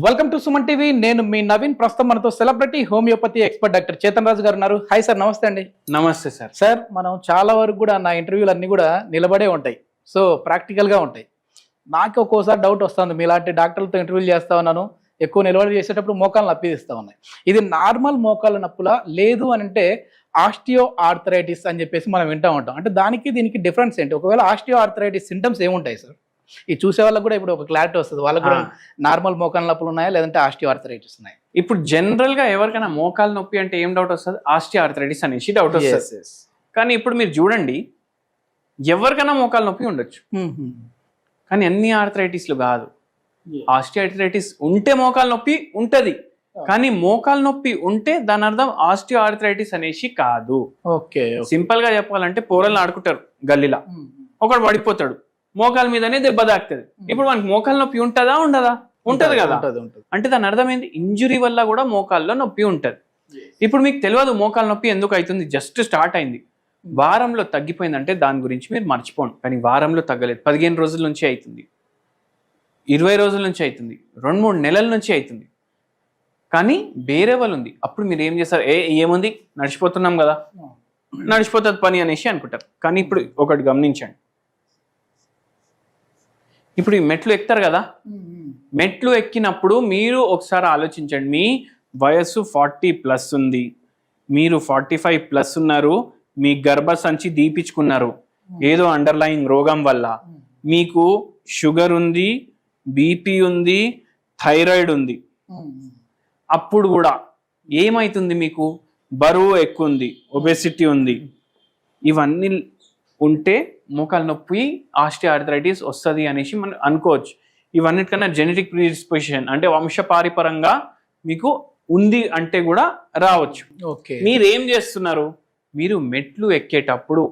Welcome to Suman TV. నేను మీ నవీన్. ప్రస్తుతం మనతో celebrity homeopathy expert doctor Chetan Raju garu ఉన్నారు. హాయ్ సార్, నమస్తే అండి. నమస్తే సార్. సార్, మనం చాలా వరకు కూడా నా ఇంటర్వ్యూలు అన్నీ కూడా నిలబడే ఉంటాయి, సో ప్రాక్టికల్గా ఉంటాయి. నాకు ఒక్కోసారి డౌట్ వస్తుంది, మీలాంటి డాక్టర్లతో ఇంటర్వ్యూలు చేస్తా ఉన్నాను, ఎక్కువ నిలబడి చేసేటప్పుడు మోకాలు నొప్పి తీస్తూ ఉన్నాయి. ఇది నార్మల్ మోకాళ్ళ నొప్పులా, లేదు అని అంటే ఆస్టియో ఆర్థరైటిస్ అని చెప్పేసి మనం వింటూ ఉంటాం. అంటే దానికి దీనికి డిఫరెన్స్ ఏంటి? ఒకవేళ ఆస్టియో ఆర్థరైటిస్ సింటమ్స్ ఏముంటాయి సార్? ఈ చూసే వాళ్ళకి కూడా ఇప్పుడు ఒక క్లారిటీ వస్తుంది, వాళ్ళకి కూడా నార్మల్ మోకాళ్ళ నొప్పులు ఉన్నాయా లేదంటే ఆస్టియో ఆర్థరైటిస్ ఉన్నాయా? ఇప్పుడు జనరల్ గా ఎవరికైనా మోకాలు నొప్పి అంటే ఏం డౌట్ వస్తుంది? ఆస్టియో ఆర్థరైటిస్ అనేసి డౌట్ వస్తుంది. కానీ ఇప్పుడు మీరు చూడండి, ఎవరికైనా మోకాలు నొప్పి ఉండొచ్చు, కానీ అన్ని ఆర్థరైటిస్లు కాదు. ఆస్టియో ఆర్థరైటిస్ ఉంటే మోకాలు నొప్పి ఉంటది, కానీ మోకాలు నొప్పి ఉంటే దాని అర్థం ఆస్టియో ఆర్థరైటిస్ అనేసి కాదు. ఓకే, సింపుల్ గా చెప్పాలంటే పోరలు ఆడుకుంటారు గల్లీలా, ఒకడు పడిపోతాడు, మోకాల మీదనే దెబ్బ తాకుతుంది. ఇప్పుడు మనకి మోకాలు నొప్పి ఉంటుందా? ఉండదా? ఉంటది కదా. అంటే దాని అర్థం ఏంది? ఇంజురీ వల్ల కూడా మోకాల్లో నొప్పి ఉంటది. ఇప్పుడు మీకు తెలియదు మోకాలు నొప్పి ఎందుకు అవుతుంది, జస్ట్ స్టార్ట్ అయింది, వారంలో తగ్గిపోయిందంటే దాని గురించి మీరు మర్చిపోండి. కానీ వారంలో తగ్గలేదు, 15 రోజుల నుంచి అవుతుంది, 20 రోజుల నుంచి అవుతుంది, 2-3 నెలల నుంచి అవుతుంది, కానీ వేరే వాళ్ళు ఉంది. అప్పుడు మీరు ఏం చేస్తారు? ఏముంది, నడిచిపోతున్నాం కదా, నడిచిపోతుంది పని అనేసి అనుకుంటారు. కానీ ఇప్పుడు ఒకటి గమనించండి, ఇప్పుడు ఈ మెట్లు ఎక్కుతారు కదా, మెట్లు ఎక్కినప్పుడు మీరు ఒకసారి ఆలోచించండి, మీ వయస్సు 40+ ఉంది, మీరు 45+ ఉన్నారు, మీ గర్భసంచి దీపించుకున్నారు ఏదో అండర్లైన్ రోగం వల్ల, మీకు షుగర్ ఉంది, బీపీ ఉంది, థైరాయిడ్ ఉంది. అప్పుడు కూడా ఏమైతుంది? మీకు బరువు ఎక్కువ ఉంది, ఒబెసిటీ ఉంది, ఇవన్నీ ఉంటే మోకాలు నొప్పి ఆస్టియో ఆర్థరైటిస్ వస్తుంది అనేసి మనం అనుకోవచ్చు. ఇవన్నిటికన్నా జెనెటిక్ ప్రీడిస్పోజిషన్ అంటే వంశపారిపరంగా మీకు ఉంది అంటే కూడా రావచ్చు. ఓకే, మీరు ఏం చేస్తున్నారు? మీరు మెట్లు ఎక్కేటప్పుడు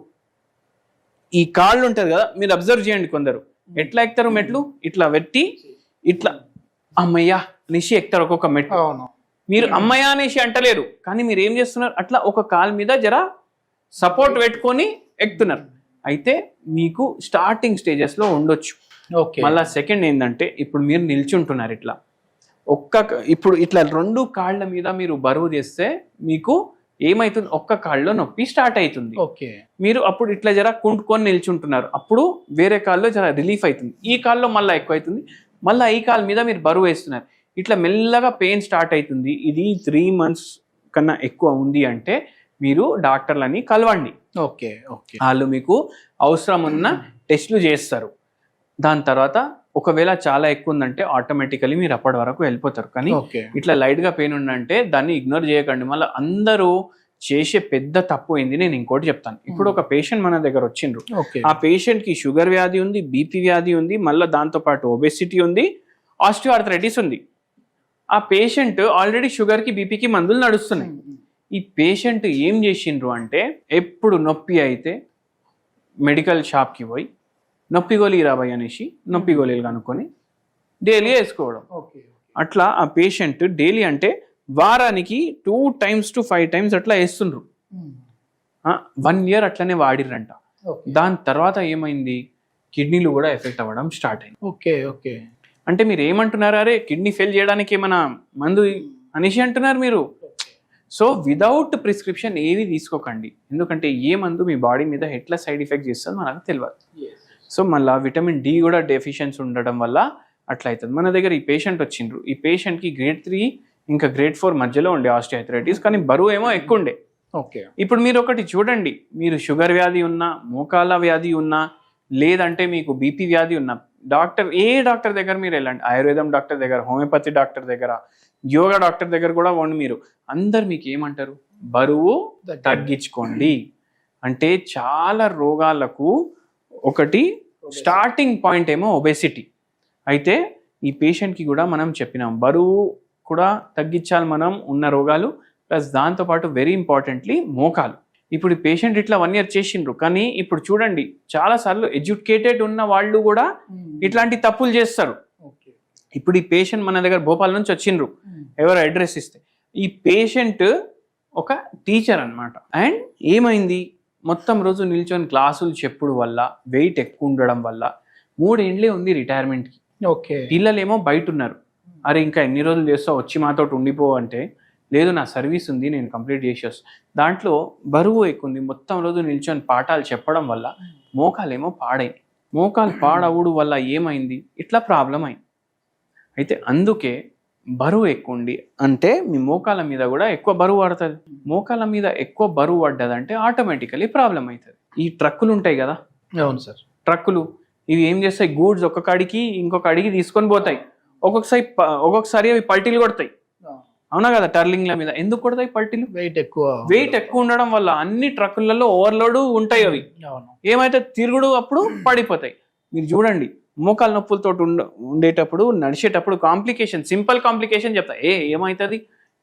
ఈ కాళ్ళు ఉంటుంది కదా, మీరు అబ్జర్వ్ చేయండి, కొందరు ఎట్లా ఎక్కుతారు మెట్లు, ఇట్లా పెట్టి ఇట్లా అమ్మయ్య అనేసి ఎక్కుతారు ఒక్కొక్క మెట్లు. మీరు అమ్మయ్య అనేసి అంటలేరు, కానీ మీరు ఏం చేస్తున్నారు? అట్లా ఒక కాలు మీద జర సపోర్ట్ పెట్టుకొని ఎక్కుతున్నారు. అయితే మీకు స్టార్టింగ్ స్టేజెస్ లో ఉండొచ్చు. మళ్ళా సెకండ్ ఏంటంటే, ఇప్పుడు మీరు నిల్చుంటున్నారు ఇట్లా, ఇప్పుడు ఇట్లా 2 కాళ్ళ మీద మీరు బరువు చేస్తే మీకు ఏమైతుంది? ఒక్క కాళ్ళలో నొప్పి స్టార్ట్ అవుతుంది. మీరు అప్పుడు ఇట్లా జర కుంటుకొని నిల్చుంటున్నారు, అప్పుడు వేరే కాళ్ళలో జర రిలీఫ్ అవుతుంది, ఈ కాళ్ళలో మళ్ళీ ఎక్కువ అవుతుంది, మళ్ళీ ఈ కాళ్ళ మీద మీరు బరువు వేస్తున్నారు, ఇట్లా మెల్లగా పెయిన్ స్టార్ట్ అవుతుంది. ఇది 3 months కన్నా ఎక్కువ ఉంది అంటే మీరు డాక్టర్లని కలవండి. ఓకే, వాళ్ళు మీకు అవసరం ఉన్న టెస్టులు చేస్తారు. దాని తర్వాత ఒకవేళ చాలా ఎక్కువ ఉందంటే ఆటోమేటికలీ మీరు అప్పటి వరకు వెళ్ళిపోతారు. కానీ ఇట్లా లైట్గా పెయిన్ ఉందంటే దాన్ని ఇగ్నోర్ చేయకండి. మళ్ళీ అందరూ చేసే పెద్ద తప్పు అయింది. నేను ఇంకోటి చెప్తాను. ఇప్పుడు ఒక పేషెంట్ మన దగ్గర వచ్చిండ్రు, ఆ పేషెంట్ కి షుగర్ వ్యాధి ఉంది, బీపీ వ్యాధి ఉంది, మళ్ళీ దాంతో పాటు ఒబెసిటీ ఉంది, ఆస్టియో ఆర్థరైటిస్ ఉంది. ఆ పేషెంట్ ఆల్రెడీ షుగర్ కి బీపీకి మందులు నడుస్తున్నాయి. ఈ పేషెంట్ ఏం చేసిండ్రు అంటే, ఎప్పుడు నొప్పి అయితే మెడికల్ షాప్కి పోయి నొప్పి గోళీ రాబాయి అనేసి నొప్పి గోళీలు కనుక్కొని డైలీ వేసుకోవడం. అట్లా ఆ పేషెంట్ డైలీ అంటే వారానికి 2 times to 5 times అట్లా వేస్తుండ్రు. 1 year అట్లనే వాడిర్రంట. దాని తర్వాత ఏమైంది? కిడ్నీలు కూడా ఎఫెక్ట్ అవ్వడం స్టార్ట్ అయింది. ఓకే. అంటే మీరు ఏమంటున్నారు? అరే కిడ్నీ ఫెయిల్ చేయడానికి ఏమైనా మందు అనేసి అంటున్నారు మీరు. సో విదౌట్ ప్రిస్క్రిప్షన్ ఏవి తీసుకోకండి, ఎందుకంటే ఏ మందు మీ బాడీ మీద ఎట్లా సైడ్ ఎఫెక్ట్ చేస్తుందో మనకు తెలియదు. సో మళ్ళీ విటమిన్ డి కూడా డెఫిషియన్సీ ఉండడం వల్ల అట్లా అవుతుంది. మన దగ్గర ఈ పేషెంట్ వచ్చిండ్రు, ఈ పేషెంట్కి grade 3 ఇంకా grade 4 మధ్యలో ఉండే ఆస్టియో ఆర్థరైటిస్, కానీ బరువు ఏమో ఎక్కువ ఉండే. ఇప్పుడు మీరు ఒకటి చూడండి, మీరు షుగర్ వ్యాధి ఉన్నా, మోకాళ్ళ వ్యాధి ఉన్నా, లేదంటే మీకు బీపీ వ్యాధి ఉన్నా, ఏ డాక్టర్ దగ్గర మీరు వెళ్ళండి, ఆయుర్వేదం డాక్టర్ దగ్గర, హోమియోపతి డాక్టర్ దగ్గర, యోగా డాక్టర్ దగ్గర కూడా పోండి, మీరు అందరు మీకు ఏమంటారు? బరువు తగ్గించుకోండి. అంటే చాలా రోగాలకు ఒకటి స్టార్టింగ్ పాయింట్ ఏమో ఒబెసిటీ. అయితే ఈ పేషెంట్కి కూడా మనం చెప్పినాం, బరువు కూడా తగ్గించాలి మనం ఉన్న రోగాలు, ప్లస్ దాంతోపాటు వెరీ ఇంపార్టెంట్లీ మోకాలు. ఇప్పుడు ఈ పేషెంట్ ఇట్లా 1 year చేసిండ్రు, కానీ ఇప్పుడు చూడండి చాలాసార్లు ఎడ్యుకేటెడ్ ఉన్న వాళ్ళు కూడా ఇట్లాంటి తప్పులు చేస్తారు. ఇప్పుడు ఈ పేషెంట్ మన దగ్గర భోపాల్ నుంచి వచ్చిండ్రు, ఎవరు అడ్రస్ ఇస్తే, ఈ పేషెంట్ ఒక టీచర్ అన్నమాట. అండ్ ఏమైంది? మొత్తం రోజు నిల్చొని క్లాసులు చెప్పుడు వల్ల, వెయిట్ ఎక్కువ ఉండడం వల్ల 3 ఏండ్లే ఉంది రిటైర్మెంట్కి. పిల్లలేమో బయట ఉన్నారు, అరే ఇంకా ఎన్ని రోజులు చేస్తావు, వచ్చి మాతో ఉండిపో అంటే, లేదు నా సర్వీస్ ఉంది, నేను కంప్లీట్ చేసి వస్తాను. దాంట్లో బరువు ఎక్కువ ఉంది, మొత్తం రోజు నిల్చొని పాఠాలు చెప్పడం వల్ల మోకాలేమో పాడైంది. మోకాలు పాడవుడు వల్ల ఏమైంది, ఇట్లా ప్రాబ్లం అయింది. అయితే అందుకే బరువు ఎక్కువ ఉండి అంటే మీ మోకాల మీద కూడా ఎక్కువ బరువు పడుతుంది. మోకాల మీద ఎక్కువ బరువు పడ్డదంటే ఆటోమేటికలీ ప్రాబ్లం అవుతుంది. ఈ ట్రక్కులు ఉంటాయి కదా, అవును సార్, ట్రక్కులు ఇవి ఏం చేస్తాయి, గూడ్స్ ఒక్క కాడికి ఇంకొక అడిగి తీసుకొని పోతాయి. ఒక్కొక్కసారి అవి పల్టీలు కొడతాయి, అవునా కదా. టర్లింగ్ల మీద ఎందుకు కొడతాయి పల్టీలు? వెయిట్ ఎక్కువ ఉండడం వల్ల. అన్ని ట్రక్కులలో ఓవర్లోడ్ ఉంటాయి. అవి ఏమైతే తిరుగుడు అప్పుడు పడిపోతాయి. మీరు చూడండి, మోకాల నొప్పులతో ఉండేటప్పుడు నడిచేటప్పుడు కాంప్లికేషన్, సింపుల్ కాంప్లికేషన్ చెప్తా. ఏమవుతుంది,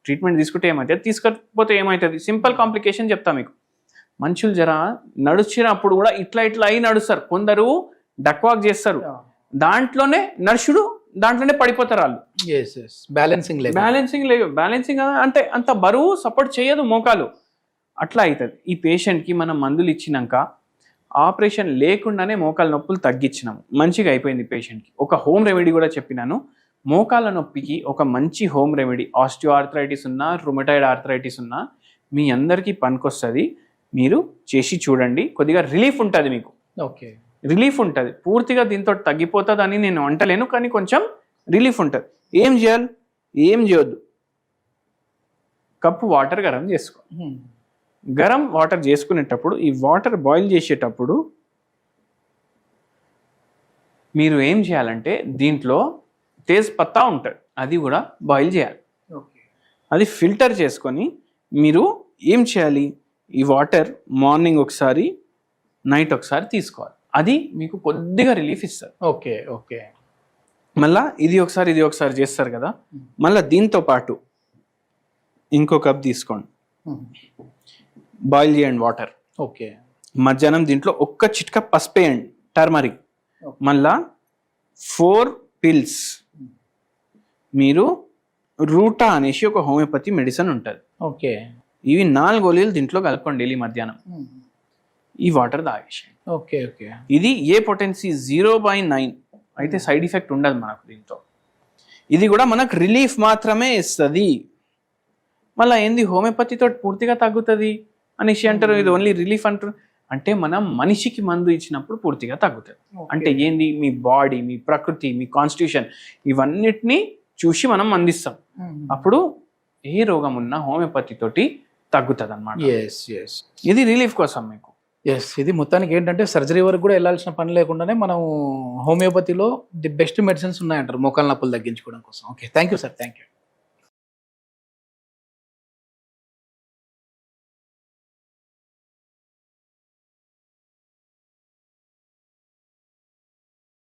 ట్రీట్మెంట్ తీసుకుంటే ఏమవుతుంది, తీసుకోకపోతే ఏమవుతుంది, సింపుల్ కాంప్లికేషన్ చెప్తా మీకు. మనుషులు జర నడిచినప్పుడు కూడా ఇట్లా అయి నడుస్తారు. కొందరు డక్ వాక్ చేస్తారు, దాంట్లోనే నడుచుడు, దాంట్లోనే పడిపోతారు వాళ్ళు. బ్యాలెన్సింగ్ అంటే అంత బరువు సపోర్ట్ చేయదు మోకాలు, అట్లా అవుతుంది. ఈ పేషెంట్కి మనం మందులు ఇచ్చినాక ఆపరేషన్ లేకుండానే మోకాల నొప్పులు తగ్గించినాము, మంచిగా అయిపోయింది పేషెంట్కి. ఒక హోమ్ రెమెడీ కూడా చెప్పినాను. మోకాల నొప్పికి ఒక మంచి హోమ్ రెమెడీ, ఆస్టియో ఆర్థరైటిస్ ఉన్నా, రుమటాయిడ్ ఆర్థరైటిస్ ఉన్నా మీ అందరికీ పనికొస్తుంది. మీరు చేసి చూడండి, కొద్దిగా రిలీఫ్ ఉంటుంది మీకు. ఓకే, రిలీఫ్ ఉంటుంది. పూర్తిగా దీంతో తగ్గిపోతుంది అని నేను అంటలేను, కానీ కొంచెం రిలీఫ్ ఉంటుంది. ఏం చేయాలి, ఏం చేయొద్దు, కప్పు వాటర్ గరం చేసుకో. గరం వాటర్ చేసుకునేటప్పుడు ఈ వాటర్ బాయిల్ చేసేటప్పుడు మీరు ఏం చేయాలంటే దీంట్లో తేజ్ పత్తా ఉంటుంది, అది కూడా బాయిల్ చేయాలి. అది ఫిల్టర్ చేసుకొని మీరు ఏం చేయాలి, ఈ వాటర్ మార్నింగ్ ఒకసారి, నైట్ ఒకసారి తీసుకోవాలి. అది మీకు కొద్దిగా రిలీఫ్ ఇస్తుంది. ఓకే. మళ్ళీ ఇది ఒకసారి చేస్తారు కదా, మళ్ళీ దీంతో పాటు ఇంకో కప్ తీసుకోండి, బాయిల్ చేయండి వాటర్. ఓకే, మధ్యాహ్నం దీంట్లో ఒక్క చిట్కా పసుపు వేయండి, టర్మరిక్. మళ్ళా 4 pills. మీరు రూటా అనేసి ఒక హోమియోపతి మెడిసిన్ ఉంటుంది. ఓకే, ఇవి 4 గోళీలు దీంట్లో కలుపుకోండి డైలీ మధ్యాహ్నం. ఈ వాటర్ తాగేసి. ఓకే. ఇది ఏ పొటెన్సీ 0/9 అయితే సైడ్ ఎఫెక్ట్ ఉండదు మనకు దీంతో. ఇది కూడా మనకు రిలీఫ్ మాత్రమే ఇస్తుంది. మళ్ళీ ఏంది హోమియోపతితో పూర్తిగా తగ్గుతుంది అనేసి అంటారు, ఇది ఓన్లీ రిలీఫ్ అంటారు. అంటే మనం మనిషికి మందు ఇచ్చినప్పుడు పూర్తిగా తగ్గుతుంది. అంటే ఏంది, మీ బాడీ, మీ ప్రకృతి, మీ కాన్స్టిట్యూషన్ ఇవన్నిటిని చూసి మనం అందిస్తాం. అప్పుడు ఏ రోగం ఉన్నా హోమియోపతి తోటి తగ్గుతుంది అన్నమాట. ఇది రిలీఫ్ కోసం మీకు. ఇది మొత్తానికి ఏంటంటే సర్జరీ వరకు కూడా వెళ్ళాల్సిన పని లేకుండానే మనం హోమియోపతిలో ది బెస్ట్ మెడిసిన్స్ ఉన్నాయంటారు మోకాల నొప్పులు తగ్గించుకోవడం కోసం. Okay, thank you sir, thank you.